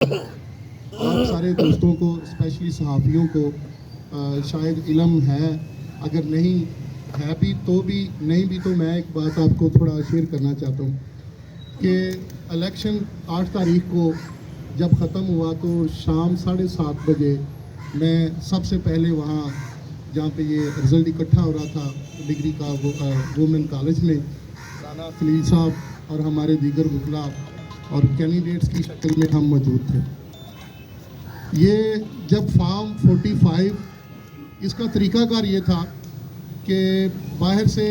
आप सारे दोस्तों को, स्पेशली सहाफ़ियों को शायद इल्म है, अगर नहीं है भी तो भी नहीं भी तो मैं एक बात आपको थोड़ा शेयर करना चाहता हूँ कि इलेक्शन 8 तारीख को जब ख़त्म हुआ तो शाम 7:30 बजे मैं सबसे पहले वहाँ जहाँ पे ये रिज़ल्ट इकट्ठा हो रहा था डिग्री का वुमेन कॉलेज में, राना खलील साहब और हमारे दीगर वकला और कैंडिडेट्स की शक्ल में हम मौजूद थे। ये जब फॉर्म 45, इसका तरीक़ाकार ये था कि बाहर से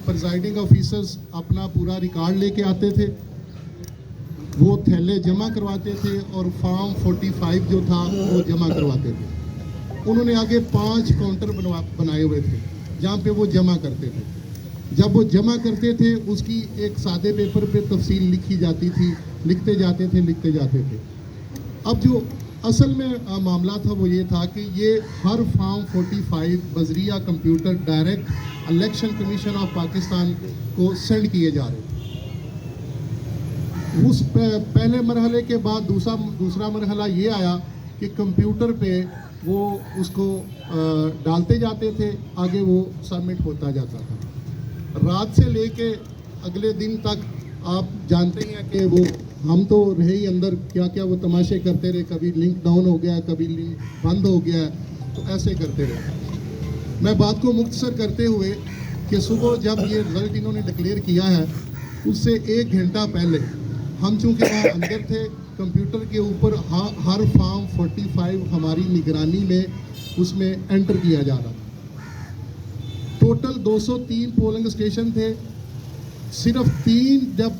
प्रिजाइडिंग ऑफिसर्स अपना पूरा रिकॉर्ड लेके आते थे, वो थैले जमा करवाते थे और फॉर्म 45 जो था वो जमा करवाते थे। उन्होंने आगे 5 काउंटर बनाए हुए थे जहाँ पे वो जमा करते थे। जब वो जमा करते थे उसकी एक सादे पेपर पे तफसील लिखी जाती थी, लिखते जाते थे। अब जो असल में मामला था वो ये था कि ये हर फॉर्म 45 बजरिया computer direct election commission of Pakistan को सेंड किए जा रहे थे। उस पहले मरहले के बाद दूसरा मरहला ये आया कि कंप्यूटर पे वो उसको डालते जाते थे, आगे वो सबमिट होता जाता था। रात से लेके अगले दिन तक आप जानते हैं कि वो हम तो रहे ही अंदर, क्या क्या वो तमाशे करते रहे, कभी लिंक डाउन हो गया, कभी लिंक बंद हो गया, तो ऐसे करते रहे। मैं बात को मुख्तसर करते हुए कि सुबह जब ये रिज़ल्ट इन्होंने डिक्लेयर किया है उससे 1 घंटा पहले हम चूँकि वहाँ अंदर थे, कंप्यूटर के ऊपर हर फॉर्म 45 हमारी निगरानी में उसमें एंटर किया जा रहा था। टोटल 203 पोलिंग स्टेशन थे, सिर्फ 3 जब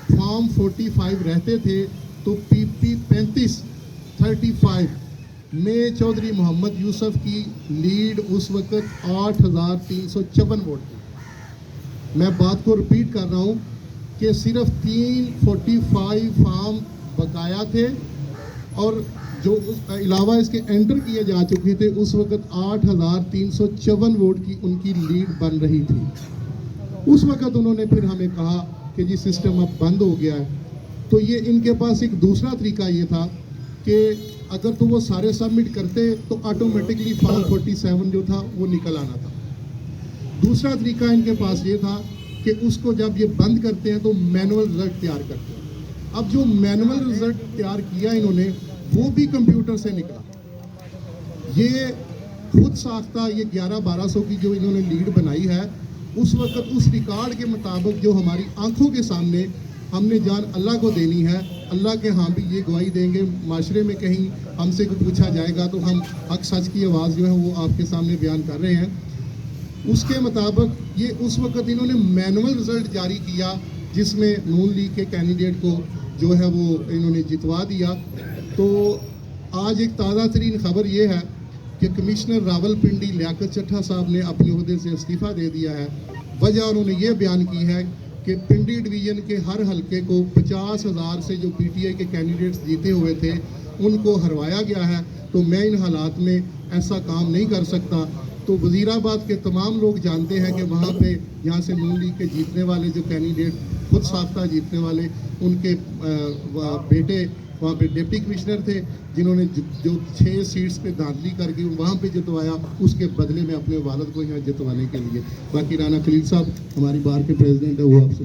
फॉर्म 45 रहते थे तो PP 35 में चौधरी मोहम्मद यूसुफ की लीड उस वक्त 8,354 वोट थी। मैं बात को रिपीट कर रहा हूँ कि सिर्फ 345 फॉर्म बकाया थे और जो उस अलावा इसके एंटर किए जा चुके थे उस वक्त 8,354 वोट की उनकी लीड बन रही थी। उस वक्त उन्होंने फिर हमें कहा कि जी सिस्टम अब बंद हो गया है। तो ये इनके पास एक दूसरा तरीका ये था कि अगर तो वो सारे सबमिट करते तो ऑटोमेटिकली फॉर्म 47 जो था वो निकल आना था। दूसरा तरीका इनके पास ये था कि उसको जब ये बंद करते हैं तो मैनुअल रिजल्ट तैयार करते हैं। अब जो मैनुअल रिजल्ट तैयार किया इन्होंने वो भी कंप्यूटर से निकला। ये खुद साख्ता ये 11-1200 की जो इन्होंने लीड बनाई है, उस वक्त उस रिकॉर्ड के मुताबिक जो हमारी आंखों के सामने हमने जान अल्लाह को देनी है, अल्लाह के हाँ भी ये गवाही देंगे, माशरे में कहीं हमसे कुछ पूछा जाएगा तो हम हक सच की आवाज़ जो है वो आपके सामने बयान कर रहे हैं। उसके मुताबिक ये उस वक्त इन्होंने मैनुअल रिज़ल्ट जारी किया जिसमें नून लीग के कैंडिडेट को जो है वो इन्होंने जितवा दिया। तो आज एक ताज़ा तरीन ख़बर ये है कि कमिश्नर रावलपिंडी लियाकत चट्ठा साहब ने अपने ओहदे से इस्तीफ़ा दे दिया है। वजह उन्होंने ये बयान की है कि पिंडी डिवीज़न के हर हलके को 50,000 से जो PTI के कैंडिडेट्स जीते हुए थे उनको हरवाया गया है, तो मैं इन हालात में ऐसा काम नहीं कर सकता। तो वज़ीराबाद के तमाम लोग जानते हैं कि वहाँ पे यहाँ से नून लीग के जीतने वाले जो कैंडिडेट खुद साख्ता जीतने वाले, उनके बेटे वहाँ पे डिप्टी कमिश्नर थे जिन्होंने जो 6 सीट्स पे धांधली करके वहाँ पे जितवाया, उसके बदले में अपने वालिद को यहाँ जितवाने के लिए। बाकी राना खलील साहब हमारी बार के प्रेसिडेंट है, वो आपसे